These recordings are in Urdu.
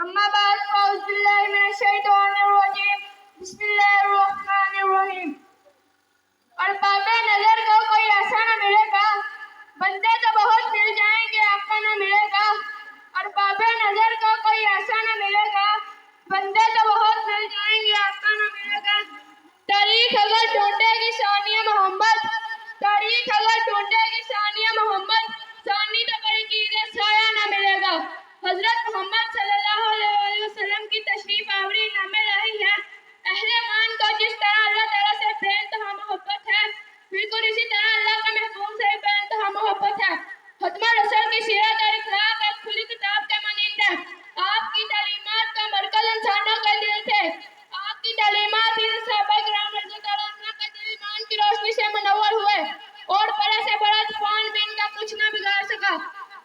أما بعد فأعوذ بالله من الشيطان الرجيم بسم الله الرحمن الرحيم ارباب نظر کو کوئی ایسا نہ ملے گا بندے تو بہت مل جائیں گے آقا نہ ملے گا ارباب نظر کو کوئی ایسا نہ ملے گا بندے تو بہت مل جائیں گے آقا نہ ملے گا تاریخ اگر ڈھونڈے گی ثانیہ محمد تاریخ اگر ڈھونڈے گی ثانیہ محمد ثانی تو پر چیزیں سایہ نہ ملے گا حضرت محمد صلی اللہ علیہ وسلم کی تشریف آوری نامے رہی ہے اہل ایمان کو جس طرح اللہ تعالیٰ سے بے انتہا محبت ہے بالکل اسی طرح اللہ کا محبوب سے بے انتہا محبت ہے ختمہ رسول کی سیرت اور اخلاق ایک کھلی کتاب کے مانند ہے آپ کی تعلیمات کا مرکز انسانوں کے دل تھے آپ کی تعلیمات ہی صحابہ کرام رضی اللہ عنہ کے دل ایمان کی روشنی سے منور ہوئے اور بڑے سے بڑا طوفان بھی ان کا کچھ نہ بگاڑ سکا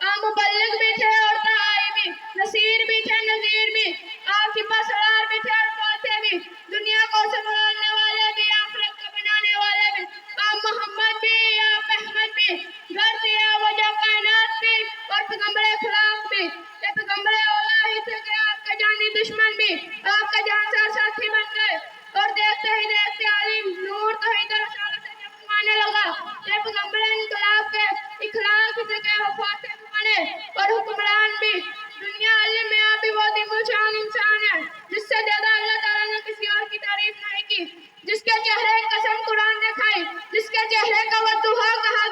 آپ مبلغ بھی تھے اور داعی بھی نصیر بھی تھے نذیر بھی آپ سپہ سالار بھی تھے اور فاتح بھی دنیا کو سنبھالنے والے بھی آخرت کو بنانے والے بھی آپ محمد بھی آپ احمد بھی گھر دیا وجہ کائنات بھی اور پیغمبر اخلاق بھی یہ پیغمبر اولا ہی تھے کہ آپ کا جانی دشمن بھی آپ کا جان سا ساتھی بن گئے اور دیکھتے ہی دیکھتے عالم نور توحید اور رسالت سے جگمگانے لگا یہ پیغمبر انقلاب کے اخلاق سے کہ وہ فاتح بھی بنے اور حکمران بھی دنیا علم میں آپ بھی وہ دم شان انسان ہے جس سے زیادہ اللہ تعالیٰ نے کسی اور کی تعریف نہیں کی جس کے چہرے قسم قرآن نے کھائی جس کے چہرے کا وہ دوہا کہا